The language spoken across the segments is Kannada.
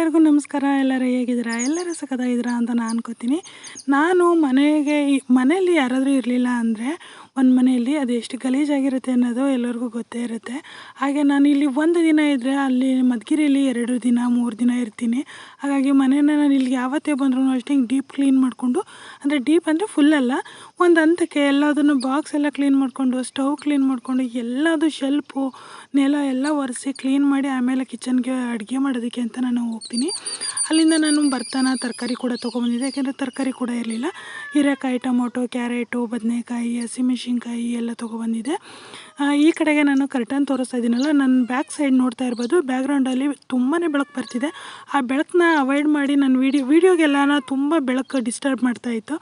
ಎಲ್ಲರಿಗೂ ನಮಸ್ಕಾರ. ಎಲ್ಲರೂ ಹೇಗಿದ್ದೀರಾ? ಎಲ್ಲರೂ ಸಖತ್ತಾಗಿದ್ದೀರಾ ಅಂತ ನಾನು ಅನ್ಕೋತೀನಿ. ನಾನು ಮನೆಯಲ್ಲಿ ಯಾರಾದರೂ ಇರಲಿಲ್ಲ ಅಂದರೆ ಒಂದು ಮನೆಯಲ್ಲಿ ಅದು ಎಷ್ಟು ಗಲೀಜಾಗಿರುತ್ತೆ ಅನ್ನೋದು ಎಲ್ಲರಿಗೂ ಗೊತ್ತೇ ಇರುತ್ತೆ. ಹಾಗೆ ನಾನು ಇಲ್ಲಿ ಒಂದು ದಿನ ಇದ್ದರೆ ಅಲ್ಲಿ ಮಧುಗಿರಿಯಲ್ಲಿ 2 ದಿನ 3 ದಿನ ಇರ್ತೀನಿ. ಹಾಗಾಗಿ ಮನೇನ ನಾನು ಇಲ್ಲಿಗೆ ಯಾವತ್ತೇ ಬಂದ್ರೂ ಅಷ್ಟೇ ಹಿಂಗೆ ಡೀಪ್ ಕ್ಲೀನ್ ಮಾಡಿಕೊಂಡು, ಅಂದರೆ ಡೀಪ್ ಅಂದರೆ ಫುಲ್ಲಲ್ಲ, ಒಂದು ಹಂತಕ್ಕೆ ಎಲ್ಲದನ್ನು ಬಾಕ್ಸ್ ಎಲ್ಲ ಕ್ಲೀನ್ ಮಾಡಿಕೊಂಡು, ಸ್ಟವ್ ಕ್ಲೀನ್ ಮಾಡಿಕೊಂಡು, ಎಲ್ಲದು ಶೆಲ್ಫು ನೆಲ ಎಲ್ಲ ಒರೆಸಿ ಕ್ಲೀನ್ ಮಾಡಿ ಆಮೇಲೆ ಕಿಚನ್ಗೆ ಅಡುಗೆ ಮಾಡೋದಕ್ಕೆ ಅಂತ ನಾನು ಹೋಗ್ತೀನಿ. ಅಲ್ಲಿಂದ ನಾನು ಬರ್ತಾನೆ ತರಕಾರಿ ಕೂಡ ತೊಗೊಂಬಂದಿದ್ದೆ. ಯಾಕೆಂದರೆ ತರಕಾರಿ ಕೂಡ ಇರಲಿಲ್ಲ. ಹೀರೆಕಾಯಿ, ಟೊಮೊಟೊ, ಕ್ಯಾರೆಟು, ಬದನೆಕಾಯಿ, ಹಸಿಮೆಣ್ಸಿನ್ಕಾಯಿ ಎಲ್ಲ ತೊಗೊಬಂದಿದ್ದೆ. ಈ ಕಡೆಗೆ ನಾನು ಕರ್ಟನ್ ತೋರಿಸ್ತಾ ಇದ್ದೀನಲ್ಲ, ನನ್ನ ಬ್ಯಾಕ್ ಸೈಡ್ ನೋಡ್ತಾ ಇರ್ಬೋದು. ಬ್ಯಾಕ್ಗ್ರೌಂಡಲ್ಲಿ ತುಂಬಾ ಬೆಳಕು ಬರ್ತಿದೆ. ಆ ಬೆಳಕನ್ನ ಅವಾಯ್ಡ್ ಮಾಡಿ ನನ್ನ ವೀಡಿಯೋಗೆಲ್ಲ ತುಂಬ ಬೆಳಕು ಡಿಸ್ಟರ್ಬ್ ಮಾಡ್ತಾಯಿತ್ತು.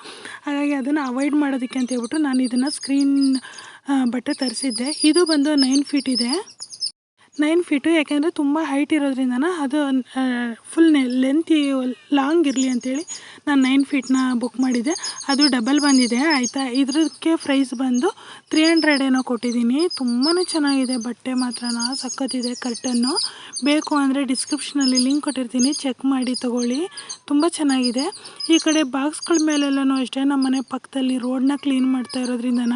ಹಾಗಾಗಿ ಅದನ್ನು ಅವಾಯ್ಡ್ ಮಾಡೋದಕ್ಕೆ ಅಂತ ಹೇಳ್ಬಿಟ್ಟು ನಾನು ಇದನ್ನು ಸ್ಕ್ರೀನ್ ಬಟ್ಟೆ ತರಿಸಿದ್ದೆ. ಇದು ಬಂದು 9 ಫೀಟ್ ಇದೆ. 9 ಫೀಟು, ಯಾಕೆಂದರೆ ತುಂಬ ಹೈಟ್ ಇರೋದ್ರಿಂದ ಅದು ಫುಲ್ ಲಾಂಗ್ ಇರಲಿ ಅಂಥೇಳಿ ನಾನು 9 ಫೀಟ್ನ ಬುಕ್ ಮಾಡಿದ್ದೆ. ಅದು ಡಬಲ್ ಬಂದಿದೆ ಆಯಿತಾ. ಇದಕ್ಕೆ ಪ್ರೈಸ್ ಬಂದು 300 ಏನೋ ಕೊಟ್ಟಿದ್ದೀನಿ. ತುಂಬಾ ಚೆನ್ನಾಗಿದೆ ಬಟ್ಟೆ, ಮಾತ್ರ ಸಖತ್ತಿದೆ ಕರ್ಟನ್ನು. ಬೇಕು ಅಂದರೆ ಡಿಸ್ಕ್ರಿಪ್ಷನಲ್ಲಿ ಲಿಂಕ್ ಕೊಟ್ಟಿರ್ತೀನಿ, ಚೆಕ್ ಮಾಡಿ ತೊಗೊಳ್ಳಿ. ತುಂಬ ಚೆನ್ನಾಗಿದೆ. ಈ ಕಡೆ ಬಾಕ್ಸ್ಗಳ ಮೇಲೆಲ್ಲನೂ ಅಷ್ಟೇ ನಮ್ಮ ಮನೆ ಪಕ್ಕದಲ್ಲಿ ರೋಡನ್ನ ಕ್ಲೀನ್ ಮಾಡ್ತಾ ಇರೋದ್ರಿಂದ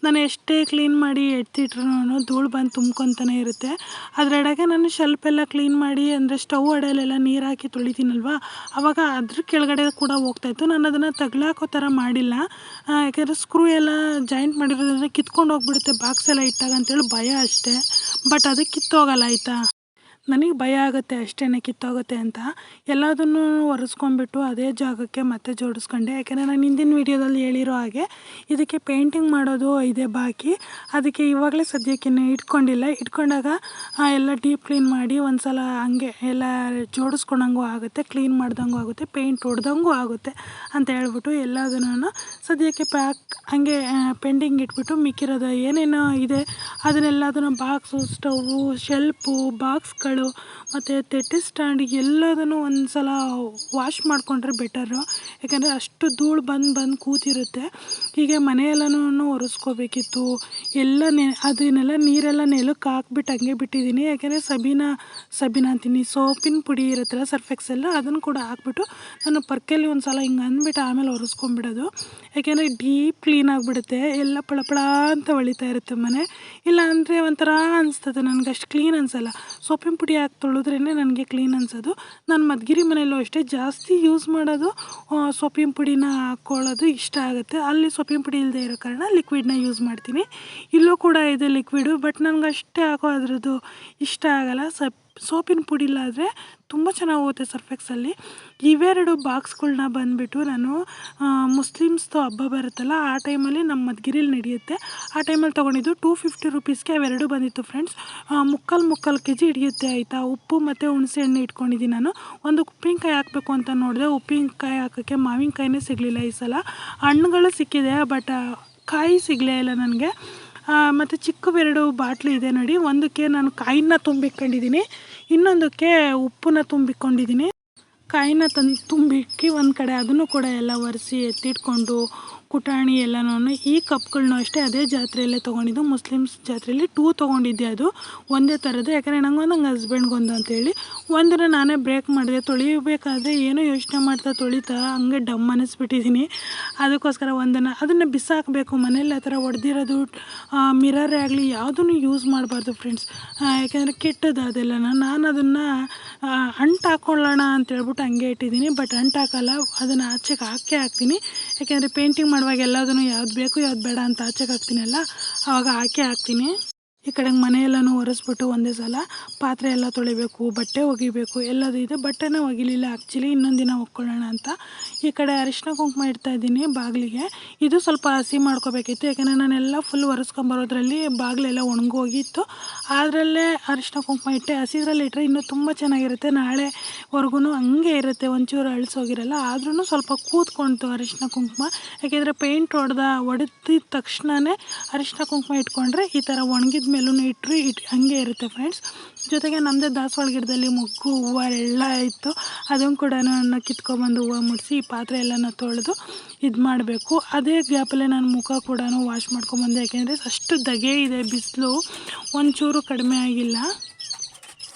ನಾನು ಎಷ್ಟೇ ಕ್ಲೀನ್ ಮಾಡಿ ಎತ್ತಿಟ್ರೂ ಧೂಳು ಬಂದು ತುಂಬ್ಕೊತಾನೆ ಇರುತ್ತೆ. ಅದರೊಳಗೆ ನಾನು ಶೆಲ್ಫ್ ಎಲ್ಲ ಕ್ಲೀನ್ ಮಾಡಿ, ಅಂದರೆ ಸ್ಟವ್ ಅಡಲೆಲ್ಲ ನೀರು ಹಾಕಿ ತೊಳಿತೀನಲ್ವ, ಆವಾಗ ಅದ್ರ ಕೆಳಗಡೆ ಕೂಡ ಹೋಗ್ತಾಯಿತ್ತು. ನಾನು ಅದನ್ನು ತಗ್ಲಾಕೋ ಥರ ಮಾಡಿಲ್ಲ, ಯಾಕೆಂದರೆ ಸ್ಕ್ರೂ ಎಲ್ಲ ಜಾಯಿಂಟ್ ಮಾಡಿರೋದ್ರಿಂದ ಕಿತ್ಕೊಂಡು ಹೋಗ್ಬಿಡುತ್ತೆ ಬಾಕ್ಸ್ ಎಲ್ಲ ಇಟ್ಟಾಗ ಅಂತೇಳಿ ಭಯ ಅಷ್ಟೇ. ಬಟ್ ಅದು ಕಿತ್ತೋಗಲ್ಲ ಆಯಿತಾ. ನನಗೆ ಭಯ ಆಗುತ್ತೆ ಅಷ್ಟೇ ಕಿತ್ತೋಗುತ್ತೆ ಅಂತ. ಎಲ್ಲದನ್ನು ಒರೆಸ್ಕೊಂಡ್ಬಿಟ್ಟು ಅದೇ ಜಾಗಕ್ಕೆ ಮತ್ತೆ ಜೋಡಿಸ್ಕೊಂಡೆ. ಯಾಕೆಂದರೆ ನಾನು ಹಿಂದಿನ ವೀಡಿಯೋದಲ್ಲಿ ಹೇಳಿರೋ ಹಾಗೆ ಇದಕ್ಕೆ ಪೇಂಟಿಂಗ್ ಮಾಡೋದು ಇದೆ ಬಾಕಿ. ಅದಕ್ಕೆ ಇವಾಗಲೇ ಸದ್ಯಕ್ಕೆ ಇಟ್ಕೊಂಡಾಗ ಎಲ್ಲ ಡೀಪ್ ಕ್ಲೀನ್ ಮಾಡಿ ಒಂದು ಸಲ ಹಂಗೆ ಎಲ್ಲ ಜೋಡಿಸ್ಕೊಂಡಂಗೂ ಆಗುತ್ತೆ, ಕ್ಲೀನ್ ಮಾಡ್ದಂಗೂ ಆಗುತ್ತೆ, ಪೇಂಟ್ ಹೊಡೆದಂಗೂ ಆಗುತ್ತೆ ಅಂತ ಹೇಳ್ಬಿಟ್ಟು ಎಲ್ಲದನ್ನು ಸದ್ಯಕ್ಕೆ ಹಂಗೆ ಪೆಂಡಿಂಗ್ ಇಟ್ಬಿಟ್ಟು ಮಿಕ್ಕಿರೋದು ಏನೇನೋ ಇದೆ ಅದನ್ನೆಲ್ಲದನ್ನು ಬಾಕ್ಸು, ಸ್ಟವ್ವು, ಶೆಲ್ಫು, ಬಾಕ್ಸ್ಗಳು ಮತ್ತು ತೆಟ್ಟೆ ಸ್ಟ್ಯಾಂಡ್ ಎಲ್ಲದನ್ನು ಒಂದು ಸಲ ವಾಶ್ ಮಾಡಿಕೊಂಡ್ರೆ ಬೆಟರು. ಯಾಕೆಂದರೆ ಅಷ್ಟು ಧೂಳು ಬಂದು ಕೂತಿರುತ್ತೆ. ಹೀಗೆ ಮನೆಯೆಲ್ಲನೂ ಒರೆಸ್ಕೋಬೇಕಿತ್ತು. ಅದನ್ನೆಲ್ಲ ನೀರೆಲ್ಲ ನೆಲಕ್ಕೆ ಹಾಕ್ಬಿಟ್ಟು ಹಂಗೆ ಬಿಟ್ಟಿದ್ದೀನಿ. ಯಾಕೆಂದರೆ ಸಬೀನಾ ಅಂತೀನಿ, ಸೋಪಿನ ಪುಡಿ ಇರುತ್ತಲ್ಲ, ಸರ್ಫ್ ಎಕ್ಸೆಲ್, ಅದನ್ನು ಕೂಡ ಹಾಕ್ಬಿಟ್ಟು ನಾನು ಪರ್ಕೆಲ್ಲಿ ಒಂದು ಸಲ ಹಿಂಗೆ ಅಂದ್ಬಿಟ್ಟು ಆಮೇಲೆ ಒರೆಸ್ಕೊಂಡ್ಬಿಡೋದು. ಯಾಕೆಂದರೆ ಡೀಪ್ ಕ್ಲೀನ್ ಆಗಿಬಿಡುತ್ತೆ, ಎಲ್ಲ ಪಳಪಳ ಅಂತ ಹೊಳಿತಾ ಇರುತ್ತೆ ಮನೆ. ಇಲ್ಲ ಅಂದರೆ ಒಂಥರ ಅನಿಸ್ತದೆ, ನನಗೆ ಅಷ್ಟು ಕ್ಲೀನ್ ಅನಿಸಲ್ಲ. ಸೋಪಿನ ಪುಡಿ ಹಾಕಿ ತೊಳೆದ್ರೇ ನನಗೆ ಕ್ಲೀನ್ ಅನಿಸೋದು. ನಾನು ಮಧುಗಿರಿ ಮನೆಯಲ್ಲೂ ಅಷ್ಟೇ ಜಾಸ್ತಿ ಯೂಸ್ ಮಾಡೋದು ಸೋಪಿನ ಪುಡಿನ ಹಾಕ್ಕೊಳ್ಳೋದು ಇಷ್ಟ ಆಗುತ್ತೆ. ಅಲ್ಲಿ ಸೋಪಿನ ಪುಡಿ ಇಲ್ಲದೆ ಇರೋ ಕಾರಣ ಲಿಕ್ವಿಡ್ನ ಯೂಸ್ ಮಾಡ್ತೀನಿ. ಇಲ್ಲೂ ಕೂಡ ಇದೆ ಲಿಕ್ವಿಡು, ಬಟ್ ನನಗೆ ಅಷ್ಟೇ ಹಾಕೋ ಅದ್ರದ್ದು ಇಷ್ಟ ಆಗಲ್ಲ. ಸೋಪಿನ ಪುಡಿ ಇಲ್ಲಾದರೆ ತುಂಬ ಚೆನ್ನಾಗಿ ಹೋಗುತ್ತೆ ಸರ್ಫ್ ಎಕ್ಸಲ್ಲಿ. ಇವೆರಡು ಬಾಕ್ಸ್ಗಳ್ನ ಬಂದುಬಿಟ್ಟು ನಾನು ಮುಸ್ಲಿಮ್ಸ್ದು ಹಬ್ಬ ಬರುತ್ತಲ್ಲ, ಆ ಟೈಮಲ್ಲಿ ನಮ್ಮ ಮಧುಗಿರಿಲಿ ನಡೆಯುತ್ತೆ, ಆ ಟೈಮಲ್ಲಿ ತೊಗೊಂಡಿದ್ದು. 250 ರುಪೀಸ್ಗೆ ಅವೆರಡು ಬಂದಿತ್ತು ಫ್ರೆಂಡ್ಸ್. ಮುಕ್ಕಾಲು ಕೆಜಿ ಹಿಡಿಯುತ್ತೆ ಆಯಿತಾ. ಉಪ್ಪು ಮತ್ತು ಹುಣಸೆ ಹಣ್ಣು ಇಟ್ಕೊಂಡಿದ್ದೀನಿ ನಾನು. ಒಂದು ಉಪ್ಪಿನಕಾಯಿ ಹಾಕಬೇಕು ಅಂತ ನೋಡಿದೆ, ಉಪ್ಪಿನಕಾಯಿ ಹಾಕೋಕ್ಕೆ ಮಾವಿನಕಾಯಿನೇ ಸಿಗಲಿಲ್ಲ ಈ ಸಲ. ಹಣ್ಣುಗಳು ಸಿಕ್ಕಿದೆ, ಬಟ್ ಕಾಯಿ ಸಿಗಲೇ ಇಲ್ಲ ನನಗೆ. ಮತ್ತು ಚಿಕ್ಕವೆರಡು ಬಾಟ್ಲು ಇದೆ ನೋಡಿ. ಒಂದಕ್ಕೆ ನಾನು ಕಾಯಿನ ತುಂಬಿಕೊಂಡಿದ್ದೀನಿ, ಇನ್ನೊಂದಕ್ಕೆ ಉಪ್ಪನ್ನ ತುಂಬಿಕೊಂಡಿದ್ದೀನಿ. ಕಾಯಿನ ತುಂಬಿಕ್ಕಿ ಒಂದು ಕಡೆ ಅದನ್ನು ಕೂಡ ಎಲ್ಲ ಒರೆಸಿ ಎತ್ತಿಟ್ಕೊಂಡು ಕುಟಾಣಿ ಎಲ್ಲನೂ. ಈ ಕಪ್ಗಳನ್ನೂ ಅಷ್ಟೇ ಅದೇ ಜಾತ್ರೆಯಲ್ಲೇ ತೊಗೊಂಡಿದ್ದು, ಮುಸ್ಲಿಮ್ಸ್ ಜಾತ್ರೆಯಲ್ಲಿ 2 ತೊಗೊಂಡಿದ್ದೆ. ಅದು ಒಂದೇ ಥರದ್ದು, ಯಾಕಂದರೆ ನಂಗೊಂದು ನಂಗೆ ಹಸ್ಬೆಂಡ್ಗೊಂದು ಅಂತೇಳಿ. ಒಂದನ್ನು ನಾನೇ ಬ್ರೇಕ್ ಮಾಡಿದೆ. ತೊಳಿಬೇಕಾದ್ರೆ ಏನೋ ಯೋಚನೆ ಮಾಡ್ತಾ ತೊಳಿತಾ ಹಂಗೆ ಡಮ್ ಅನ್ನಿಸ್ಬಿಟ್ಟಿದ್ದೀನಿ. ಅದಕ್ಕೋಸ್ಕರ ಅದನ್ನು ಬಿಸಾಕಬೇಕು. ಮನೇಲಿ ಆ ಥರ ಹೊಡೆದಿರೋದು ಮಿರರೇ ಆಗಲಿ ಯಾವುದನ್ನು ಯೂಸ್ ಮಾಡಬಾರ್ದು ಫ್ರೆಂಡ್ಸ್, ಯಾಕೆಂದರೆ ಕೆಟ್ಟದ್ದು ಅದೆಲ್ಲ. ನಾನು ಅದನ್ನು ಅಂಟು ಹಾಕ್ಕೊಳ್ಳೋಣ ಅಂತೇಳ್ಬಿಟ್ಟು ಹಂಗೆ ಇಟ್ಟಿದ್ದೀನಿ, ಬಟ್ ಅಂಟು ಹಾಕಲ್ಲ, ಅದನ್ನು ಆಚೆಗೆ ಹಾಕ್ತೀನಿ. ಯಾಕೆಂದರೆ ಪೇಂಟಿಂಗ್ ಮಾಡುವಾಗ ಎಲ್ಲದನ್ನು ಯಾವ್ದು ಬೇಕು ಯಾವ್ದು ಬೇಡ ಅಂತ ಆಚೆಗೆ ಹಾಕ್ತೀನಲ್ಲ, ಆವಾಗ ಹಾಕ್ತೀನಿ. ಈ ಕಡೆಗೆ ಮನೆಯೆಲ್ಲನೂ ಒರೆಸ್ಬಿಟ್ಟು ಒಂದೇ ಸಲ ಪಾತ್ರೆ ಎಲ್ಲ ತೊಳಿಬೇಕು, ಬಟ್ಟೆ ಒಗಿಬೇಕು, ಎಲ್ಲದು ಇದೆ. ಬಟ್ಟೆನೇ ಒಗಿಲಿಲ್ಲ ಆ್ಯಕ್ಚುಲಿ, ಇನ್ನೊಂದು ದಿನ ಒಗ್ಕೊಳ್ಳೋಣ ಅಂತ. ಈ ಕಡೆ ಅರಿಶಿನ ಕುಂಕುಮ ಇಡ್ತಾಯಿದ್ದೀನಿ ಬಾಗಿಲಿಗೆ. ಇದು ಸ್ವಲ್ಪ ಹಸಿ ಮಾಡ್ಕೋಬೇಕಿತ್ತು, ಯಾಕೆಂದರೆ ನಾನೆಲ್ಲ ಫುಲ್ ಒರೆಸ್ಕೊಂಬರೋದ್ರಲ್ಲಿ ಬಾಗಿಲೆಲ್ಲ ಒಣಗೋಗಿತ್ತು. ಅದರಲ್ಲೇ ಅರಿಶಿನ ಕುಂಕುಮ ಇಟ್ಟೆ. ಹಸಿದ್ರಲ್ಲಿ ಇಟ್ಟರೆ ಇನ್ನೂ ತುಂಬ ಚೆನ್ನಾಗಿರುತ್ತೆ, ನಾಳೆವರೆಗೂ ಹಂಗೆ ಇರುತ್ತೆ, ಒಂಚೂರು ಅಳಿಸೋಗಿರಲ್ಲ. ಆದ್ರೂ ಸ್ವಲ್ಪ ಕೂತ್ಕೊಳ್ತು ಅರಿಶಿನ ಕುಂಕುಮ. ಯಾಕೆಂದರೆ ಪೇಂಟ್ ಹೊಡೆದಿದ ತಕ್ಷಣವೇ ಅರಿಶಿನ ಕುಂಕುಮ ಇಟ್ಕೊಂಡ್ರೆ ಈ ಥರ ಒಣಗಿದ ಮೇಲೂ ಇಟ್ಟರೆ ಹಂಗೆ ಇರುತ್ತೆ ಫ್ರೆಂಡ್ಸ್. ಜೊತೆಗೆ ನಮ್ಮದೇ ದಾಸವಾಳ ಗಿಡದಲ್ಲಿ ಮೊಗ್ಗು ಹೂವು ಎಲ್ಲ ಇತ್ತು, ಅದನ್ನು ಕೂಡ ನಾನು ಕಿತ್ಕೊಬಂದು ಹೂವು ಮುಡಿಸಿ ಈ ಪಾತ್ರೆ ಎಲ್ಲನ ತೊಳೆದು ಇದು ಮಾಡಬೇಕು. ಅದೇ ಗ್ಯಾಪಲ್ಲೇ ನಾನು ಮುಖ ಕೂಡ ವಾಶ್ ಮಾಡ್ಕೊಂಬಂದೆ, ಯಾಕೆಂದರೆ ಅಷ್ಟು ಧಗೆ ಇದೆ, ಬಿಸಿಲು ಒಂಚೂರು ಕಡಿಮೆ ಆಗಿಲ್ಲ.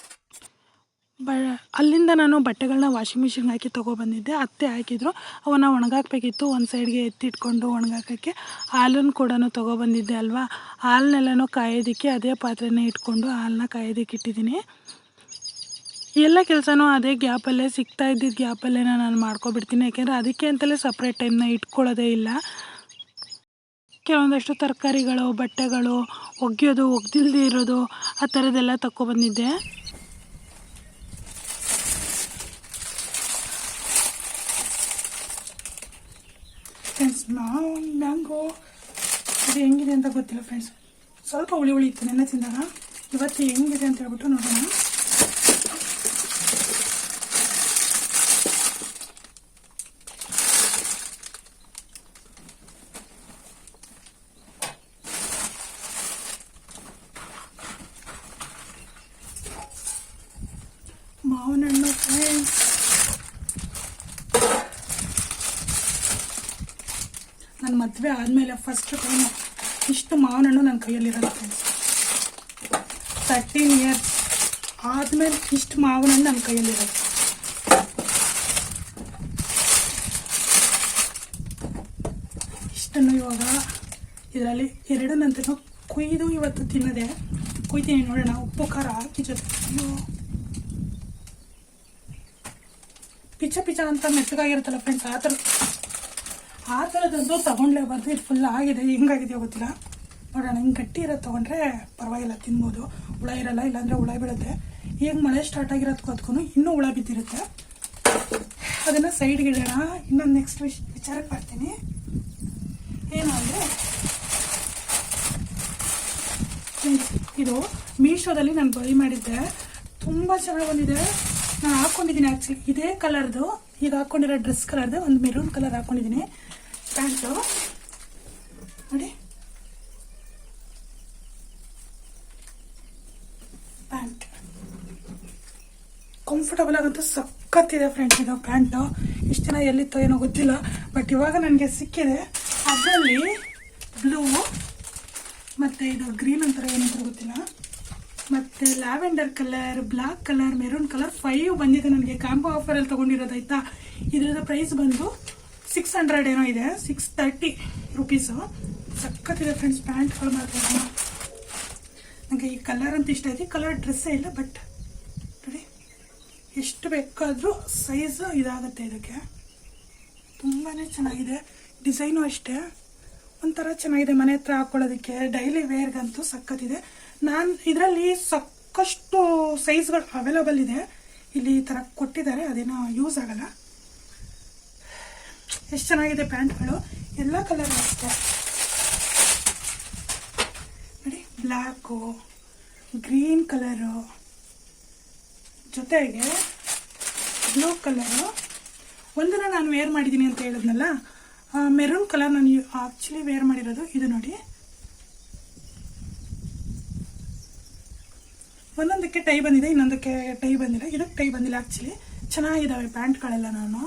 ಅಲ್ಲಿಂದ ನಾನು ಬಟ್ಟೆಗಳನ್ನ ವಾಷಿಂಗ್ ಮಿಷಿನ್ಗೆ ಹಾಕಿ ತೊಗೊಬಂದಿದ್ದೆ. ಅತ್ತೆ ಹಾಕಿದ್ರು, ಅವನ್ನ ಒಣಗಾಕಬೇಕಿತ್ತು. ಒಂದು ಸೈಡ್ಗೆ ಎತ್ತಿಟ್ಕೊಂಡು ಒಣಗಾಕೋಕ್ಕೆ ಹಾಲನ್ನು ಕೂಡ ತೊಗೊಬಂದಿದ್ದೆ ಅಲ್ವಾ. ಹಾಲನ್ನೆಲ್ಲನೂ ಕಾಯೋದಕ್ಕೆ ಅದೇ ಪಾತ್ರೆನೇ ಇಟ್ಕೊಂಡು ಹಾಲನ್ನ ಕಾಯೋದಕ್ಕೆ ಇಟ್ಟಿದ್ದೀನಿ. ಎಲ್ಲ ಕೆಲಸನೂ ಅದೇ ಗ್ಯಾಪಲ್ಲೇ, ಸಿಗ್ತಾ ಇದ್ದಿದ್ದ ಗ್ಯಾಪಲ್ಲೇ ನಾನು ಮಾಡ್ಕೊಬಿಡ್ತೀನಿ. ಯಾಕೆಂದರೆ ಅದಕ್ಕೆ ಅಂತಲೇ ಸಪ್ರೇಟ್ ಟೈಮ್ನ ಇಟ್ಕೊಳ್ಳೋದೇ ಇಲ್ಲ. ಕೆಲವೊಂದಷ್ಟು ತರಕಾರಿಗಳು, ಬಟ್ಟೆಗಳು ಒಗೆಯೋದು, ಒಗ್ದಿಲ್ದೇ ಇರೋದು ಆ ಥರದ್ದೆಲ್ಲ ತಗೊಬಂದಿದ್ದೆ. ಫ್ರೆಂಡ್ಸ್, ಮ್ಯಾಂಗೋ ಅದು ಹೆಂಗಿದೆ ಅಂತ ಗೊತ್ತಿಲ್ಲ ಫ್ರೆಂಡ್ಸ್. ಸ್ವಲ್ಪ ಹುಳಿ ಹುಳಿ ಇತ್ತು ನೆನ್ನೆ ತಿಂದಾಗ. ಇವತ್ತು ಹೆಂಗಿದೆ ಅಂತ ಹೇಳ್ಬಿಟ್ಟು ನೋಡೋಣ. ಮಾವಿನ ಹಣ್ಣು ಫ್ರೆಂಡ್ಸ್, ನನ್ನ ಮದುವೆ ಆದಮೇಲೆ ಫಸ್ಟ್ ಟೈಮ್ ಇಷ್ಟು ಮಾವಿನ ಹಣ್ಣು ನನ್ನ ಕೈಯಲ್ಲಿರೋದು ಫ್ರೆಂಡ್ಸ್. 13 ಇಯರ್ಸ್ ಆದಮೇಲೆ ಇಷ್ಟು ಮಾವಿನ ಹಣ್ಣು ನನ್ನ ಕೈಯಲ್ಲಿರೋದು. ಇಷ್ಟನ್ನು ಇವಾಗ ಇದರಲ್ಲಿ 2 ನಂತರ ಕುಯ್ದು ಇವತ್ತು ತಿನ್ನೋದೆ. ಕುಯ್ತೀನಿ ನೋಡೋಣ, ಉಪ್ಪು ಖಾರ ಹಾಕಿ ಜೊತೆ. ಅಯ್ಯೋ, ಪಿಚ್ಚ ಪಿಚ್ಚ ಅಂತ ಮೆತ್ತಗಾಗಿರುತ್ತಲ್ಲ ಫ್ರೆಂಡ್ಸ್, ಆ ಥರದಂತೂ ತೊಗೊಂಡ್ಲೇಬಾರ್ದು. ಇದು ಫುಲ್ ಆಗಿದೆ, ಹೆಂಗಾಗಿದೆಯೋ ಗೊತ್ತಿಲ್ಲ. ನೋಡೋಣ, ಹಿಂಗೆ ಗಟ್ಟಿ ಇರೋದು ತೊಗೊಂಡ್ರೆ ಪರವಾಗಿಲ್ಲ, ತಿನ್ಬೋದು. ಹುಳ ಇರಲ್ಲ, ಇಲ್ಲಾಂದರೆ ಹುಳ ಬೀಳುತ್ತೆ. ಈಗ ಮಳೆ ಸ್ಟಾರ್ಟ್ ಆಗಿರೋದಕ್ಕೂ ಇನ್ನೂ ಹುಳ ಬಿದ್ದಿರುತ್ತೆ. ಅದನ್ನು ಸೈಡ್ಗೆ ಇಡೋಣ. ಇನ್ನೊಂದು ನೆಕ್ಸ್ಟ್ ವಿಚಾರಕ್ಕೆ ಬರ್ತೀನಿ. ಏನು ಅಂದರೆ, ಇದು ಮೀಶೋದಲ್ಲಿ ನಾನು ಬೈ ಮಾಡಿದ್ದೆ. ತುಂಬ ಚೆನ್ನಾಗಿ ಬಂದಿದೆ. ನಾನು ಹಾಕ್ಕೊಂಡಿದ್ದೀನಿ ಆ್ಯಕ್ಚುಲಿ ಇದೇ ಕಲರ್ದು, ಈಗ ಹಾಕ್ಕೊಂಡಿರೋ ಡ್ರೆಸ್ ಕಲರ್ದು ಒಂದು ಮೆರೂನ್ ಕಲರ್ ಹಾಕ್ಕೊಂಡಿದ್ದೀನಿ. ಪ್ಯಾಂಟು ನೋಡಿ, ಪ್ಯಾಂಟ್ ಕಂಫರ್ಟಬಲ್ ಆಗಂತೂ ಸಖತ್ತಿದೆ ಫ್ರೆಂಡ್ಸ್. ಇದು ಪ್ಯಾಂಟು ಇಷ್ಟು ದಿನ ಎಲ್ಲಿತ್ತೋ ಏನೋ ಗೊತ್ತಿಲ್ಲ, ಬಟ್ ಇವಾಗ ನನಗೆ ಸಿಕ್ಕಿದೆ. ಅದರಲ್ಲಿ ಬ್ಲೂ ಮತ್ತು ಇದು ಗ್ರೀನ್ ಅಂತಾರೆ, ಏನಂತಾರೆ ಗೊತ್ತಿಲ್ಲ, ಮತ್ತು lavender colour, black colour, maroon colour 5 ಬಂದಿದೆ ನನಗೆ. ಕಾಂಬೋ ಆಫರಲ್ಲಿ ತೊಗೊಂಡಿರೋದಾಯ್ತಾ. ಇದರದ ಪ್ರೈಸ್ ಬಂದು 600 ಏನೋ ಇದೆ, 630 ರುಪೀಸು. ಸಖತ್ತಿದೆ ಫ್ರೆಂಡ್ಸ್ ಪ್ಯಾಂಟ್ಗಳು ಮಾತ್ರ. ನನಗೆ ಈ ಕಲರ್ ಅಂತ ಇಷ್ಟ ಆಯ್ತು. ಕಲರ್ ಡ್ರೆಸ್ಸೇ ಇಲ್ಲ, ಬಟ್ ನೋಡಿ ಎಷ್ಟು ಬೇಕಾದರೂ ಸೈಜು ಇದಾಗುತ್ತೆ. ಇದಕ್ಕೆ ತುಂಬಾ ಚೆನ್ನಾಗಿದೆ. ಡಿಸೈನು ಅಷ್ಟೇ ಒಂಥರ ಚೆನ್ನಾಗಿದೆ. ಮನೆ ಹತ್ರ ಹಾಕ್ಕೊಳ್ಳೋದಕ್ಕೆ, ಡೈಲಿ ವೇರ್ಗಂತೂ ಸಖತ್ತಿದೆ. ನಾನು ಇದರಲ್ಲಿ ಸಾಕಷ್ಟು ಸೈಜ್ಗಳು ಅವೈಲಬಲ್ ಇದೆ. ಇಲ್ಲಿ ಈ ಥರ ಕೊಟ್ಟಿದ್ದಾರೆ, ಅದೇನೋ ಯೂಸ್ ಆಗಲ್ಲ. ಎಷ್ಟು ಚೆನ್ನಾಗಿದೆ ಪ್ಯಾಂಟ್ಗಳು, ಎಲ್ಲ ಕಲರ್ ಅಷ್ಟೇ ನೋಡಿ. ಬ್ಲ್ಯಾಕು, ಗ್ರೀನ್ ಕಲರು, ಜೊತೆಗೆ ಬ್ಲೂ ಕಲರು. ಒಂದನ್ನು ನಾನು ವೇರ್ ಮಾಡಿದ್ದೀನಿ ಅಂತ ಹೇಳಿದ್ನಲ್ಲ, ಮೆರೂನ್ ಕಲರ್ ನಾನು ಆ್ಯಕ್ಚುಲಿ ವೇರ್ ಮಾಡಿರೋದು. ಇದು ನೋಡಿ, ಒಂದೊಂದಕ್ಕೆ ಟೈ ಬಂದಿದೆ, ಇನ್ನೊಂದಕ್ಕೆ ಟೈ ಬಂದಿಲ್ಲ. ಇದಕ್ಕೆ ಟೈ ಬಂದಿಲ್ಲ. ಆ್ಯಕ್ಚುಲಿ ಚೆನ್ನಾಗಿದ್ದಾವೆ ಪ್ಯಾಂಟ್ಗಳೆಲ್ಲ. ನಾನು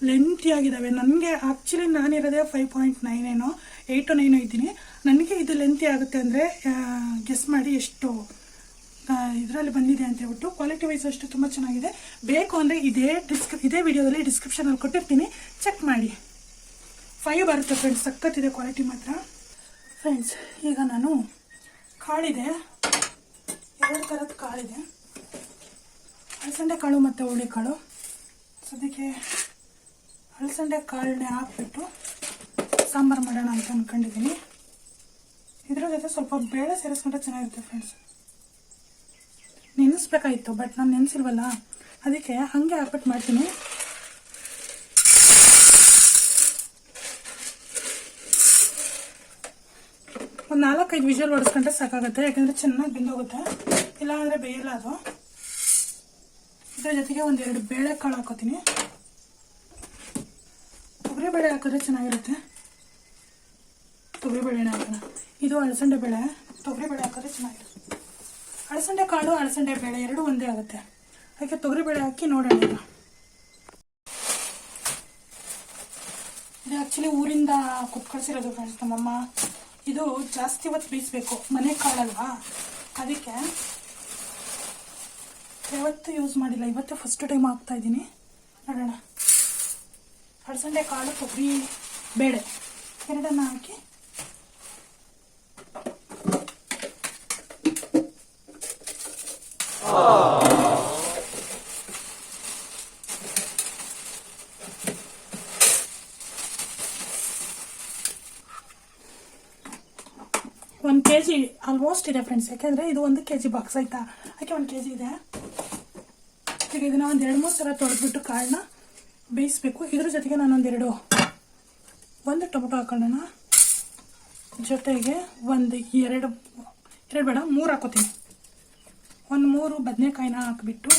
ಲೆಂತಿಯಾಗಿದ್ದಾವೆ. ನನಗೆ ಆ್ಯಕ್ಚುಲಿ ನಾನಿರೋದೇ 5.9 ಏನೋ 8 9 ಇದ್ದೀನಿ. ನನಗೆ ಇದು ಲೆಂತಿ ಆಗುತ್ತೆ ಅಂದರೆ ಗೆಸ್ ಮಾಡಿ ಎಷ್ಟು ಇದರಲ್ಲಿ ಬಂದಿದೆ ಅಂತ ಹೇಳ್ಬಿಟ್ಟು. ಕ್ವಾಲಿಟಿ ವೈಸ್ ಅಷ್ಟು ತುಂಬ ಚೆನ್ನಾಗಿದೆ. ಬೇಕು ಅಂದರೆ ಇದೇ ವಿಡಿಯೋದಲ್ಲಿ ಡಿಸ್ಕ್ರಿಪ್ಷನಲ್ಲಿ ಕೊಟ್ಟಿರ್ತೀನಿ, ಚೆಕ್ ಮಾಡಿ. 5 ಬರುತ್ತೆ ಫ್ರೆಂಡ್ಸ್, ಸಖತ್ತಿದೆ ಕ್ವಾಲಿಟಿ ಮಾತ್ರ. ಫ್ರೆಂಡ್ಸ್, ಈಗ ನಾನು ಕಾಳಿದೆ, 2 ಥರದ ಕಾಳಿದೆ, ಅಲಸಂದೆ ಕಾಳು ಮತ್ತು ಹುಳಿ ಕಾಳು. ಸದ್ಯಕ್ಕೆ ಅಲಸಂದೆ ಕಾಳನ್ನೇ ಹಾಕ್ಬಿಟ್ಟು ಸಾಂಬಾರು ಮಾಡೋಣ ಅಂತ ಅಂದ್ಕೊಂಡಿದ್ದೀನಿ. ಇದ್ರ ಜೊತೆ ಸ್ವಲ್ಪ ಬೇಳೆ ಸೇರಿಸ್ಕೊಂಡ್ರೆ ಚೆನ್ನಾಗಿರುತ್ತೆ ಫ್ರೆಂಡ್ಸ್. ನೆನೆಸ್ಬೇಕಾಗಿತ್ತು, ಬಟ್ ನಾನು ನೆನೆಸಿಲ್ವಲ್ಲ, ಅದಕ್ಕೆ ಹಾಗೆ ಹಾಕ್ಬಿಟ್ಟು ಮಾಡ್ತೀನಿ. ಒಂದು 4-5 ವಿಷಲ್ ಹೊಡೆಸ್ಕೊಂಡ್ರೆ ಸಾಕಾಗುತ್ತೆ, ಯಾಕಂದರೆ ಚೆನ್ನಾಗಿ ಬೆಂದೋಗುತ್ತೆ. ಇಲ್ಲ ಅಂದರೆ ಬೇಯಲ್ಲ ಅದು. ಇದರ ಜೊತೆಗೆ 1-2 ಬೇಳೆಕಾಳು ಹಾಕೋತೀನಿ. ತೊಗರಿಬೇಳೆ ಹಾಕಿದ್ರೆ ಚೆನ್ನಾಗಿರುತ್ತೆ. ತೊಗರಿಬೇಳೆನ ಹಾಕೋಣ. ಇದು ಅಲಸಂದೆ ಬೇಳೆ, ತೊಗರಿಬೇಳೆ ಹಾಕಿದ್ರೆ ಚೆನ್ನಾಗಿರುತ್ತೆ. ಅಲಸಂದೆ ಕಾಳು, ಅಲಸಂದೆ ಬೇಳೆ 2 ಒಂದೇ ಆಗುತ್ತೆ. ಅದಕ್ಕೆ ತೊಗರಿಬೇಳೆ ಹಾಕಿ ನೋಡೋಣ. ಇದು ಆ್ಯಕ್ಚುಲಿ ಊರಿಂದ ಕುತ್ಕಳಿಸಿರೋದು ಫ್ರೆಂಡ್ಸ್ ನಮ್ಮಮ್ಮ. ಇದು ಜಾಸ್ತಿ ಹೊತ್ತು ಬೇಯಿಸ್ಬೇಕು, ಮನೆ ಕಾಳಲ್ವಾ, ಅದಕ್ಕೆ ಯಾವತ್ತೂ ಯೂಸ್ ಮಾಡಿಲ್ಲ, ಇವತ್ತೇ ಫಸ್ಟ್ ಟೈಮ್ ಹಾಕ್ತಾಯಿದ್ದೀನಿ. ನೋಡೋಣ. ಅಲಸಂದೆ ಕಾಳು, ಕೊಬ್ಬರಿ, ಬೇಳೆ ಎರಡನ್ನು ಹಾಕಿ ಒಂದು ಕೆ ಜಿ ಆಲ್ಮೋಸ್ಟ್ ಇದೆ ಫ್ರೆಂಡ್ಸ್. ಯಾಕೆಂದರೆ ಇದು 1 kg ಬಾಕ್ಸ್ ಆಯಿತಾ, ಯಾಕೆ 1 kg ಇದೆ. ಈಗ ಇದನ್ನು ಒಂದು 2-3 ಸಲ ತೊಳೆದ್ಬಿಟ್ಟು ಕಾಳನ್ನ ಬೇಯಿಸ್ಬೇಕು. ಇದ್ರ ಜೊತೆಗೆ ನಾನು ಒಂದು ಟೊಮೊಟೊ ಹಾಕೊಳ್ಳೋಣ. ಜೊತೆಗೆ ಎರಡು ಬೇಡ 3 ಹಾಕೋತೀನಿ. 3 ಬದನೆಕಾಯಿನ ಹಾಕಿಬಿಟ್ಟು,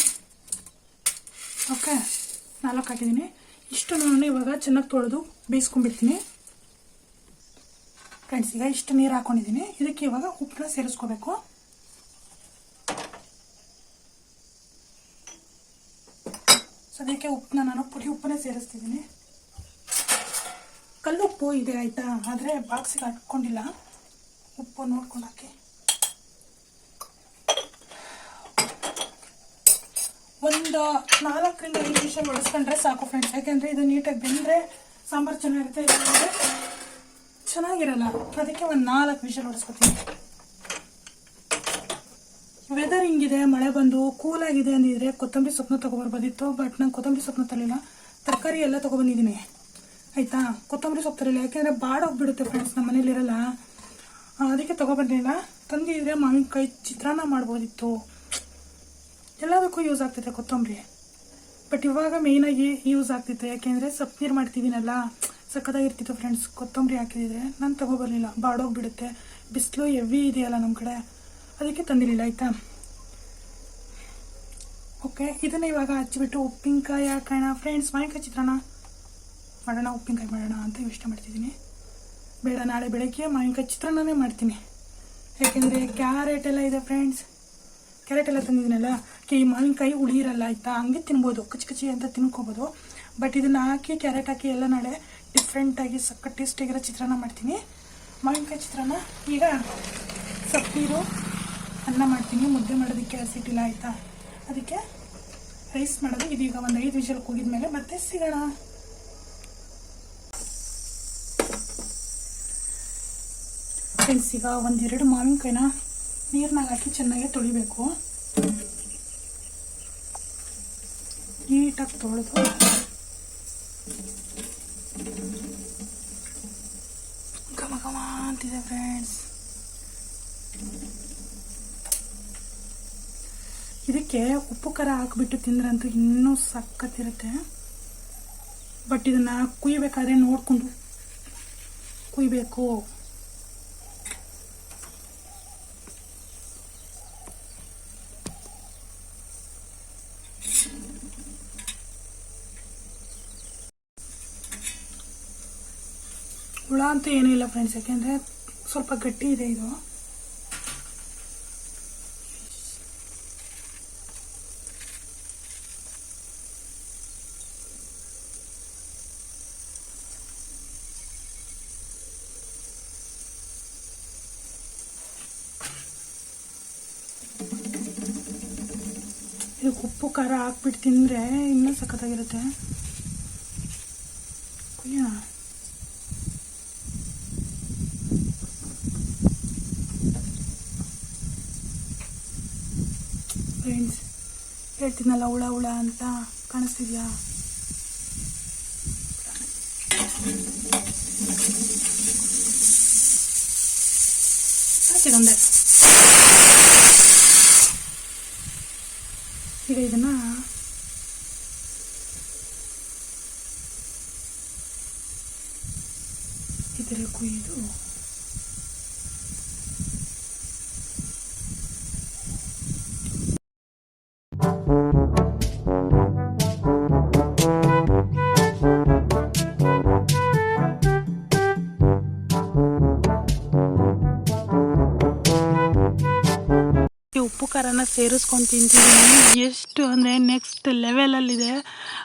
ಓಕೆ 4 ಹಾಕಿದ್ದೀನಿ. ಇಷ್ಟು ನಾನು ಇವಾಗ ಚೆನ್ನಾಗಿ ತೊಳೆದು ಬೇಯಿಸ್ಕೊಂಡ್ಬಿಡ್ತೀನಿ ಫ್ರೆಂಡ್ಸ್. ಈಗ ಇಷ್ಟು ನೀರು ಹಾಕೊಂಡಿದ್ದೀನಿ. ಇದಕ್ಕೆ ಇವಾಗ ಉಪ್ಪನ್ನ ಸೇರಿಸ್ಕೋಬೇಕು. ಸದ್ಯಕ್ಕೆ ಉಪ್ಪನ್ನ ನಾನು ಪುಡಿ ಉಪ್ಪನ್ನೇ ಸೇರಿಸ್ತಿದ್ದೀನಿ. ಕಲ್ಲುಪ್ಪು ಇದೆ ಆಯಿತಾ, ಆದರೆ ಬಾಕ್ಸಿಗೆ ಹಾಕ್ಕೊಂಡಿಲ್ಲ. ಉಪ್ಪು ನೋಡ್ಕೊಂಡು ಹಾಕಿ. ಒಂದು 4ರಿಂದ 5 ವಿಷಲ್ ಹೊಡೆಸ್ಕೊಂಡ್ರೆ ಸಾಕು ಫ್ರೆಂಡ್ಸ್. ಯಾಕೆಂದರೆ ಇದು ನೀಟಾಗಿ ಬೆಂದರೆ ಸಾಂಬಾರು ಚೆನ್ನಾಗಿರುತ್ತೆ, ಇಲ್ಲಾಂದರೆ ಚೆನ್ನಾಗಿರಲ್ಲ. ಅದಕ್ಕೆ ಒಂದು 4 ವಿಷಲ್ ಹೊಡೆಸ್ಕೊತೀನಿ. ವೆದರ್ ಹಿಂಗಿದೆ, ಮಳೆ ಬಂದು ಕೂಲಾಗಿದೆ ಅಂದಿದ್ರೆ ಕೊತ್ತಂಬರಿ ಸೊಪ್ಪನ್ನ ತೊಗೊಬರ್ಬೋದಿತ್ತು. ಬಟ್ ನಾನು ಕೊತ್ತಂಬರಿ ಸೊಪ್ಪನ್ನ ತರಲಿಲ್ಲ, ತರಕಾರಿ ಎಲ್ಲ ತೊಗೊಬಂದಿದ್ದೀನಿ ಆಯಿತಾ. ಕೊತ್ತಂಬರಿ ಸೊಪ್ಪು ತರಲಿಲ್ಲ, ಯಾಕೆಂದರೆ ಬಾಡೋಗ್ಬಿಡುತ್ತೆ ಫ್ರೆಂಡ್ಸ್, ನಮ್ಮ ಮನೇಲಿರಲ್ಲ. ಅದಕ್ಕೆ ತೊಗೊಬಂದಿಲ್ಲ. ತಂದಿದ್ರೆ ಮಾವಿನಕಾಯಿ ಚಿತ್ರಾನ್ನ ಮಾಡ್ಬೋದಿತ್ತು. ಎಲ್ಲದಕ್ಕೂ ಯೂಸ್ ಆಗ್ತೈತೆ ಕೊತ್ತಂಬರಿ. ಬಟ್ ಇವಾಗ ಮೇಯ್ನಾಗಿ ಯೂಸ್ ಆಗ್ತಿತ್ತು, ಯಾಕೆಂದರೆ ಸೊಪ್ಪು ನೀರು ಮಾಡ್ತಿದ್ದೀನಲ್ಲ, ಸಕ್ಕತ್ತಾಗಿರ್ತಿತ್ತು ಫ್ರೆಂಡ್ಸ್. ಕೊತ್ತಂಬರಿ ಹಾಕಿದ್ರೆ ನಾನು ತೊಗೊಬರಲಿಲ್ಲ, ಬಾಡೋಗ್ಬಿಡುತ್ತೆ. ಬಿಸಿಲು ಹೆವಿ ಇದೆಯಲ್ಲ ನಮ್ಮ ಕಡೆ, ಅದಕ್ಕೆ ತಂದಿರಲಿಲ್ಲ ಆಯಿತಾ. ಓಕೆ, ಇದನ್ನು ಇವಾಗ ಹಚ್ಚಿಬಿಟ್ಟು ಉಪ್ಪಿನಕಾಯಿ ಹಾಕೋಣ ಫ್ರೆಂಡ್ಸ್. ಮಾವಿನಕಾಯಿ ಚಿತ್ರಾನ್ನ ಮಾಡೋಣ, ಉಪ್ಪಿನಕಾಯಿ ಮಾಡೋಣ ಅಂತ ಯೋಚನೆ ಮಾಡ್ತಿದ್ದೀನಿ. ಬೇಡ, ನಾಳೆ ಬೆಳಗ್ಗೆ ಮಾವಿನಕಾಯಿ ಚಿತ್ರಾನ್ನನೇ ಮಾಡ್ತೀನಿ. ಯಾಕೆಂದರೆ ಕ್ಯಾರೆಟ್ ಎಲ್ಲ ಇದೆ ಫ್ರೆಂಡ್ಸ್. ಕ್ಯಾರೆಟ್ ಎಲ್ಲ ತಂದಿದ್ದೀನಲ್ಲ, ಈ ಮಾವಿನಕಾಯಿ ಹುಳಿ ಇರಲ್ಲ ಆಯಿತಾ, ಹಂಗೆ ತಿನ್ಬೋದು, ಕಚ್ಚಿ ಅಂತ ತಿನ್ಕೋಬೋದು. ಬಟ್ ಇದನ್ನು ಹಾಕಿ ಕ್ಯಾರೆಟ್ ಹಾಕಿ ಎಲ್ಲ ನಾಳೆ ಡಿಫ್ರೆಂಟಾಗಿ ಸಕ್ಕ ಟೇಸ್ಟಿಯಾಗಿರೋ ಚಿತ್ರಾನ್ನ ಮಾಡ್ತೀನಿ, ಮಾವಿನಕಾಯಿ ಚಿತ್ರಾನ್ನ. ಈಗ ಸಪ್ಪೀರು ಅನ್ನ ಮಾಡ್ತೀನಿ. ಮುದ್ದೆ ಮಾಡೋದಕ್ಕೆ ಹಸಿಟ್ಟಿಲ್ಲ ಆಯಿತಾ, ಅದಕ್ಕೆ ರೈಸ್ ಮಾಡೋದು. ಇದೀಗ ಒಂದು 5 ವಿಷಲ್ ಕೂಗಿದ್ಮೇಲೆ ಮತ್ತೆ ಸಿಗೋಣ. ಫ್ರೆಂಡ್ಸ್, ಈಗ 1-2 ಮಾವಿನಕಾಯಿನ ನೀರಿನಾಗ ಹಾಕಿ ಚೆನ್ನಾಗಿ ತೊಳಿಬೇಕು. ನೀಟಾಗಿ ತೊಳೆದು ಘಮ ಅಂತಿದೆ ಫ್ರೆಂಡ್ಸ್. ಇದಕ್ಕೆ ಉಪ್ಪು ಖಾರ ಹಾಕಿಬಿಟ್ಟು ತಿಂದ್ರಂತೂ ಇನ್ನೂ ಸಕ್ಕತ್ತಿರುತ್ತೆ. ಬಟ್ ಇದನ್ನು ಕುಯ್ಬೇಕಾದ್ರೆ ನೋಡಿಕೊಂಡು ಕುಯ್ಬೇಕು. ಹುಳ ಅಂತೂ ಏನೂ ಇಲ್ಲ ಫ್ರೆಂಡ್ಸ್, ಯಾಕೆಂದರೆ ಸ್ವಲ್ಪ ಗಟ್ಟಿ ಇದೆ ಇದು. ಇದಕ್ಕೆ ಉಪ್ಪು ಖಾರ ಹಾಕ್ಬಿಟ್ಟು ತಿಂದರೆ ಇನ್ನೂ ಸಖತ್ತಾಗಿರುತ್ತೆ. ಕುಯ್ಯೋಣ. ಫ್ರೆಂಡ್ಸ್, ಹೇಳ್ತೀನಲ್ಲ ಹುಳ ಅಂತ ಕಾಣಿಸ್ತಿದ್ಯಾ? ಹಾಕಿದಂದೆ. ಈಗ ಇದನ್ನು ಇದರಲ್ಲಿ ಕುಯ್ದು ಉಪ್ಪು ಖಾರನ ಸೇರಿಸ್ಕೊಂಡು ತಿಂತಿದ್ದೀನಿ. ಎಷ್ಟು ಅಂದರೆ ನೆಕ್ಸ್ಟ್ ಲೆವೆಲಲ್ಲಿದೆ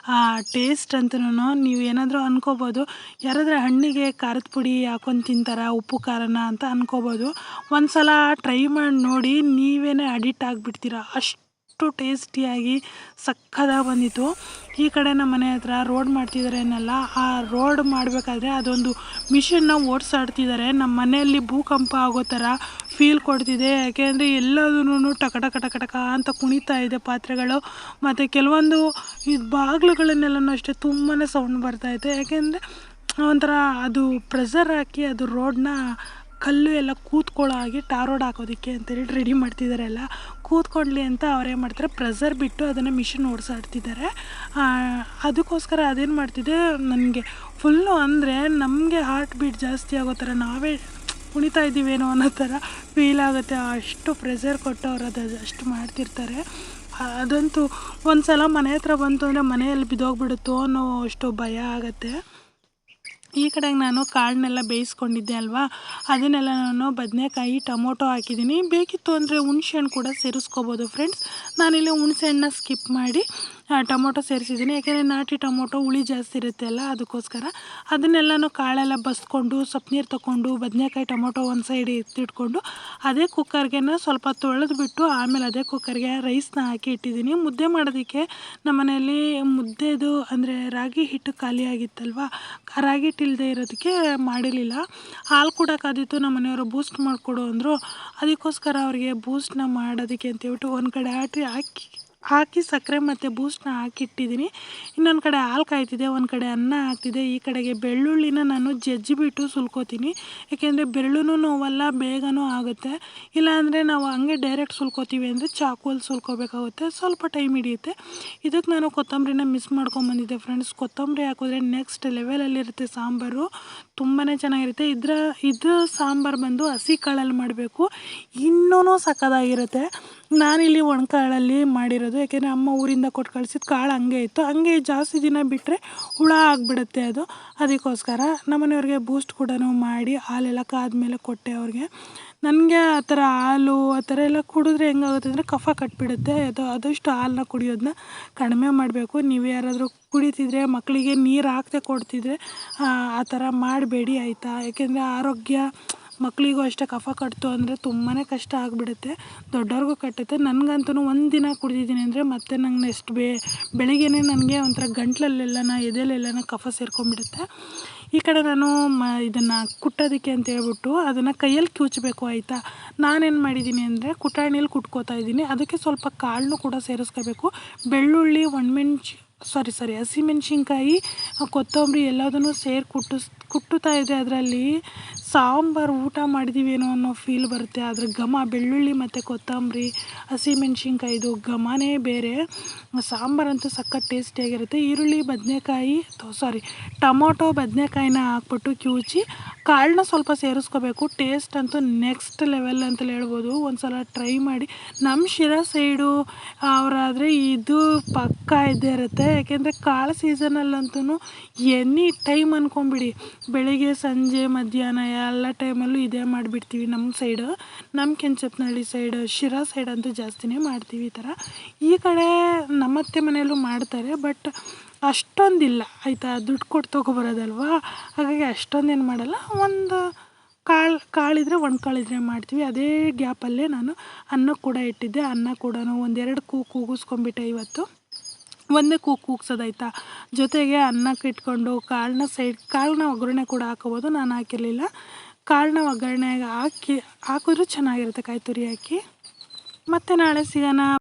ಟೇಸ್ಟ್ ಅಂತೂ. ನೀವು ಏನಾದರೂ ಅನ್ಕೋಬೋದು, ಯಾರಾದರೂ ಹಣ್ಣಿಗೆ ಖಾರದ ಪುಡಿ ಹಾಕೊಂಡು ತಿಂತಾರ ಉಪ್ಪು ಖಾರನ ಅಂತ ಅನ್ಕೋಬೋದು. ಒಂದು ಸಲ ಟ್ರೈ ಮಾಡಿ ನೋಡಿ, ನೀವೇ ಅಡಿಕ್ಟ್ ಆಗಿಬಿಡ್ತೀರ. ಅಷ್ಟು ಅಷ್ಟು ಟೇಸ್ಟಿಯಾಗಿ ಸಕ್ಕತ್ತಾಗಿ ಬಂದಿತ್ತು. ಈ ಕಡೆ ನಮ್ಮ ಮನೆ ಹತ್ರ ರೋಡ್ ಮಾಡ್ತಿದ್ದಾರೆ ಅನ್ನಲ್ಲ, ಆ ರೋಡ್ ಮಾಡಬೇಕಾದ್ರೆ ಅದೊಂದು ಮಿಷನ್ನ ಓಡಿಸಾಡ್ತಿದ್ದಾರೆ. ನಮ್ಮ ಮನೆಯಲ್ಲಿ ಭೂಕಂಪ ಆಗೋ ಥರ ಫೀಲ್ ಕೊಡ್ತಿದೆ. ಯಾಕೆಂದರೆ ಎಲ್ಲದೂ ಟಕ ಟಕ ಟಕ ಟಕ ಅಂತ ಕುಣಿತಾ ಇದೆ ಪಾತ್ರೆಗಳು. ಮತ್ತು ಕೆಲವೊಂದು ಇದು ಬಾಗಿಲುಗಳನ್ನೆಲ್ಲನೂ ಅಷ್ಟೇ ತುಂಬಾ ಸೌಂಡ್ ಬರ್ತಾಯಿದೆ. ಯಾಕೆಂದರೆ ಒಂಥರ ಅದು ಪ್ರೆಷರ್ ಹಾಕಿ ಅದು ರೋಡನ್ನ ಕಲ್ಲು ಎಲ್ಲ ಕೂತ್ಕೊಳ್ಳೋ ಹಾಗೆ ಟಾರ್ ರೋಡ್ ಹಾಕೋದಕ್ಕೆ ಅಂತೇಳಿ ರೆಡಿ ಮಾಡ್ತಿದ್ದಾರೆ. ಎಲ್ಲ ಕೂತ್ಕೊಳ್ಳಿ ಅಂತ ಅವ್ರೇನು ಮಾಡ್ತಾರೆ, ಪ್ರೆಷರ್ ಬಿಟ್ಟು ಅದನ್ನು ಮಿಷಿನ್ ಓಡಿಸಾಡ್ತಿದ್ದಾರೆ. ಅದಕ್ಕೋಸ್ಕರ ಅದೇನು ಮಾಡ್ತಿದೆ, ನನಗೆ ಫುಲ್ಲು ಅಂದರೆ ನಮಗೆ ಹಾರ್ಟ್ ಬೀಟ್ ಜಾಸ್ತಿ ಆಗೋ ಥರ, ನಾವೇ ಕುಣಿತಾ ಇದ್ದೀವೇನೋ ಅನ್ನೋ ಥರ ಫೀಲ್ ಆಗುತ್ತೆ. ಅಷ್ಟು ಪ್ರೆಷರ್ ಕೊಟ್ಟು ಅವ್ರು ಅಷ್ಟು ಮಾಡ್ತಿರ್ತಾರೆ. ಅದಂತೂ ಒಂದು ಸಲ ಮನೆ ಹತ್ರ ಬಂತು ಅಂದರೆ ಮನೆಯಲ್ಲಿ ಬಿದ್ದೋಗ್ಬಿಡುತ್ತೋ ಅನ್ನೋ ಅಷ್ಟು ಭಯ ಆಗುತ್ತೆ. ಈ ಕಡೆಗೆ ನಾನು ಕಾಳನ್ನೆಲ್ಲ ಬೇಯಿಸ್ಕೊಂಡಿದ್ದೆ ಅಲ್ವಾ, ಅದನ್ನೆಲ್ಲ ನಾನು ಬದನೆಕಾಯಿ ಟೊಮೊಟೊ ಹಾಕಿದ್ದೀನಿ. ಬೇಕಿತ್ತು ಅಂದರೆ ಹುಣಸೆ ಹಣ್ಣು ಕೂಡ ಸೇರಿಸ್ಕೋಬೋದು ಫ್ರೆಂಡ್ಸ್. ನಾನಿಲ್ಲಿ ಹುಣಸೆ ಹಣ್ಣನ್ನ ಸ್ಕಿಪ್ ಮಾಡಿ ಟೊಮೊಟೊ ಸೇರಿಸಿದ್ದೀನಿ. ಯಾಕೆಂದರೆ ನಾಟಿ ಟೊಮೊಟೊ ಹುಳಿ ಜಾಸ್ತಿ ಇರುತ್ತೆ ಅಲ್ಲ, ಅದಕ್ಕೋಸ್ಕರ ಅದನ್ನೆಲ್ಲನೂ ಕಾಳೆಲ್ಲ ಬಸ್ಕೊಂಡು ಸ್ವಲ್ಪ ನೀರು ತಗೊಂಡು ಬದನೆಕಾಯಿ ಟೊಮೊಟೊ ಒಂದು ಸೈಡ್ ಎತ್ತಿಟ್ಕೊಂಡು ಅದೇ ಕುಕ್ಕರ್ಗೆ ಸ್ವಲ್ಪ ತೊಳೆದ್ಬಿಟ್ಟು ಆಮೇಲೆ ಅದೇ ಕುಕ್ಕರ್ಗೆ ರೈಸ್ನ ಹಾಕಿ ಇಟ್ಟಿದ್ದೀನಿ. ಮುದ್ದೆ ಮಾಡೋದಕ್ಕೆ ನಮ್ಮ ಮನೆಯಲ್ಲಿ ಮುದ್ದೆದು ಅಂದರೆ ರಾಗಿ ಹಿಟ್ಟು ಖಾಲಿ ಆಗಿತ್ತಲ್ವ, ರಾಗಿ ಹಿಟ್ಟು ಇಲ್ಲದೆ ಇರೋದಕ್ಕೆ ಮಾಡಿರಲಿಲ್ಲ. ಹಾಲು ಕೂಡ ಕಾದಿತ್ತು. ನಮ್ಮ ಮನೆಯವರು ಬೂಸ್ಟ್ ಮಾಡಿಕೊಡು ಅಂದರು. ಅದಕ್ಕೋಸ್ಕರ ಅವರಿಗೆ ಬೂಸ್ಟ್ನ ಮಾಡೋದಕ್ಕೆ ಅಂತೇಳ್ಬಿಟ್ಟು ಒಂದು ಕಡೆ ಹಾಕಿ ಸಕ್ಕರೆ ಮತ್ತು ಬೂಸ್ಟ್ನ ಹಾಕಿಟ್ಟಿದ್ದೀನಿ. ಇನ್ನೊಂದು ಕಡೆ ಹಾಲು ಕಾಯ್ತಿದೆ, ಒಂದು ಕಡೆ ಅನ್ನ ಹಾಕ್ತಿದೆ. ಈ ಕಡೆಗೆ ಬೆಳ್ಳುಳ್ಳಿನ ನಾನು ಜಜ್ಜಿಬಿಟ್ಟು ಸುಲ್ಕೋತೀನಿ. ಏಕೆಂದರೆ ಬೆರಳುನೂ ನೋವಲ್ಲ, ಬೇಗನೂ ಆಗುತ್ತೆ. ಇಲ್ಲಾಂದರೆ ನಾವು ಹಂಗೆ ಡೈರೆಕ್ಟ್ ಸುಲ್ಕೋತೀವಿ ಅಂದರೆ ಚಾಕುವಲ್ಲಿ ಸುಲ್ಕೋಬೇಕಾಗುತ್ತೆ, ಸ್ವಲ್ಪ ಟೈಮ್ ಹಿಡಿಯುತ್ತೆ. ಇದಕ್ಕೆ ನಾನು ಕೊತ್ತಂಬರಿನ ಮಿಸ್ ಮಾಡ್ಕೊಂಬಂದಿದ್ದೆ ಫ್ರೆಂಡ್ಸ್. ಕೊತ್ತಂಬರಿ ಹಾಕಿದ್ರೆ ನೆಕ್ಸ್ಟ್ ಲೆವೆಲಲ್ಲಿರುತ್ತೆ ಸಾಂಬಾರು, ತುಂಬಾ ಚೆನ್ನಾಗಿರುತ್ತೆ. ಇದ್ರ ಸಾಂಬಾರು ಬಂದು ಹಸಿ ಕಾಳಲ್ಲಿ ಮಾಡಬೇಕು, ಇನ್ನೂ ಸಕ್ಕತ್ತಾಗಿರುತ್ತೆ. ನಾನಿಲ್ಲಿ ಒಣಕಾಳಲ್ಲಿ ಮಾಡಿರೋದು. ಯಾಕೆಂದರೆ ಅಮ್ಮ ಊರಿಂದ ಕೊಟ್ಟು ಕಳಿಸಿದ ಕಾಳು ಹಂಗೆ ಇತ್ತು, ಹಂಗೆ ಜಾಸ್ತಿ ದಿನ ಬಿಟ್ಟರೆ ಹುಳ ಆಗಿಬಿಡುತ್ತೆ ಅದು. ಅದಕ್ಕೋಸ್ಕರ ನಮ್ಮನೆಯವ್ರಿಗೆ ಬೂಸ್ಟ್ ಕೂಡ ಮಾಡಿ ಹಾಲೆಲ್ಲ ಕಾದ್ಮೇಲೆ ಕೊಟ್ಟೆ ಅವ್ರಿಗೆ. ನನಗೆ ಆ ಥರ ಹಾಲು ಆ ಥರ ಎಲ್ಲ ಕುಡಿದ್ರೆ ಹೆಂಗಾಗುತ್ತೆ ಅಂದರೆ ಕಫ ಕಟ್ಟಿಬಿಡುತ್ತೆ. ಆದಷ್ಟು ಹಾಲನ್ನ ಕುಡಿಯೋದನ್ನ ಕಡಿಮೆ ಮಾಡಬೇಕು. ನೀವು ಯಾರಾದರೂ ಕುಡಿತಿದ್ರೆ ಮಕ್ಕಳಿಗೆ ನೀರು ಹಾಕದೆ ಕೊಡ್ತಿದ್ರೆ ಆ ಥರ ಮಾಡಬೇಡಿ ಆಯಿತಾ. ಯಾಕೆಂದರೆ ಆರೋಗ್ಯ ಮಕ್ಕಳಿಗೂ ಅಷ್ಟೇ ಕಫ ಕಟ್ತು ಅಂದರೆ ತುಂಬಾ ಕಷ್ಟ ಆಗಿಬಿಡುತ್ತೆ, ದೊಡ್ಡವ್ರಿಗೂ ಕಟ್ಟುತ್ತೆ. ನನಗಂತೂ ಒಂದು ದಿನ ಕುಡಿದಿದ್ದೀನಿ ಅಂದರೆ ಮತ್ತೆ ನಂಗೆ ನೆಕ್ಸ್ಟ್ ಬೆಳಿಗ್ಗೆ ನನಗೆ ಒಂಥರ ಗಂಟ್ಲಲ್ಲೆಲ್ಲನ ಎದೆಲೆಲ್ಲನ ಕಫ ಸೇರ್ಕೊಂಡ್ಬಿಡುತ್ತೆ. ಈ ಕಡೆ ನಾನು ಇದನ್ನು ಕುಟ್ಟೋದಕ್ಕೆ ಅಂತ ಹೇಳ್ಬಿಟ್ಟು ಅದನ್ನು ಕೈಯಲ್ಲಿ ಕಿವುಚಬೇಕು ಆಯಿತಾ. ನಾನೇನು ಮಾಡಿದ್ದೀನಿ ಅಂದರೆ ಕುಟಾಣಿಯಲ್ಲಿ ಕುಟ್ಕೋತಾ ಇದ್ದೀನಿ. ಅದಕ್ಕೆ ಸ್ವಲ್ಪ ಕಾಳನ್ನು ಕೂಡ ಸೇರಿಸ್ಕೋಬೇಕು. ಬೆಳ್ಳುಳ್ಳಿ ಹಸಿಮೆಣ್ಸಿನ್ಕಾಯಿ ಕೊತ್ತಂಬರಿ ಎಲ್ಲದನ್ನು ಸೇರಿ ಕುಟ್ಟುತ್ತಾ ಇದೆ. ಅದರಲ್ಲಿ ಸಾಂಬಾರು ಊಟ ಮಾಡಿದ್ದೀವೇನೋ ಅನ್ನೋ ಫೀಲ್ ಬರುತ್ತೆ. ಅದ್ರ ಘಮ, ಬೆಳ್ಳುಳ್ಳಿ ಮತ್ತು ಕೊತ್ತಂಬರಿ ಹಸಿಮೆಣ್ಸಿನ್ಕಾಯಿದು ಘಮನೇ ಬೇರೆ. ಸಾಂಬಾರಂತೂ ಸಖತ್ ಟೇಸ್ಟಿಯಾಗಿರುತ್ತೆ. ಈರುಳ್ಳಿ ಟೊಮೊಟೊ ಬದನೆಕಾಯಿನ ಹಾಕ್ಬಿಟ್ಟು ಕಿವುಚಿ ಕಾಳನ್ನ ಸ್ವಲ್ಪ ಸೇರಿಸ್ಕೋಬೇಕು. ಟೇಸ್ಟ್ ಅಂತೂ ನೆಕ್ಸ್ಟ್ ಲೆವೆಲ್ ಅಂತಲೇ ಹೇಳ್ಬೋದು. ಒಂದು ಸಲ ಟ್ರೈ ಮಾಡಿ. ನಮ್ಮ ಶಿರಾ ಸೈಡು ಅವರಾದರೆ ಇದು ಪಕ್ಕ ಇದ್ದೇ ಇರುತ್ತೆ. ಯಾಕೆಂದರೆ ಕಾಳು ಸೀಸನಲ್ಲಂತೂ ಎನಿ ಟೈಮ್ ಅಂದ್ಕೊಂಬಿಡಿ, ಬೆಳಿಗ್ಗೆ ಸಂಜೆ ಮಧ್ಯಾಹ್ನ ಎಲ್ಲ ಟೈಮಲ್ಲೂ ಇದೇ ಮಾಡಿಬಿಡ್ತೀವಿ. ನಮ್ಮ ಕೆಂಚಪ್ಪನಹಳ್ಳಿ ಸೈಡ್ ಶಿರಾ ಸೈಡ್ ಅಂತೂ ಜಾಸ್ತಿನೇ ಮಾಡ್ತೀವಿ ಈ ಥರ. ಈ ಕಡೆ ನಮ್ಮತ್ತೆ ಮನೆಯಲ್ಲೂ ಮಾಡ್ತಾರೆ, ಬಟ್ ಅಷ್ಟೊಂದಿಲ್ಲ ಆಯಿತಾ. ದುಡ್ಡು ಕೊಟ್ಟು ತೊಗೊಬರೋದಲ್ವಾ, ಹಾಗಾಗಿ ಅಷ್ಟೊಂದೇನು ಮಾಡಲ್ಲ. ಒಂದು ಕಾಳಿದ್ರೆ ಒಂದು ಕಾಳಿದ್ರೆ ಮಾಡ್ತೀವಿ. ಅದೇ ಗ್ಯಾಪಲ್ಲೇ ನಾನು ಅನ್ನ ಕೂಡ ಇಟ್ಟಿದ್ದೆ. ಅನ್ನ ಕೂಡ ಒಂದೆರಡು ಕೂಗಿಸ್ಕೊಂಬಿಟ್ಟೆ ಇವತ್ತು. ಒಂದೇ ಕೂಗ್ಸೋದಾಯ್ತಾ. ಜೊತೆಗೆ ಅನ್ನಕ್ಕೆ ಇಟ್ಕೊಂಡು ಕಾಳನ್ನ ಒಗ್ಗರಣೆ ಕೂಡ ಹಾಕೋಬೋದು. ನಾನು ಹಾಕಿರಲಿಲ್ಲ. ಕಾಳನ್ನ ಒಗ್ಗರಣೆಗೆ ಹಾಕಿದ್ರೂ ಚೆನ್ನಾಗಿರುತ್ತೆ, ಕಾಯಿ ತುರಿ ಹಾಕಿ. ಮತ್ತೆ ನಾಳೆ ಸಿಗೋಣ.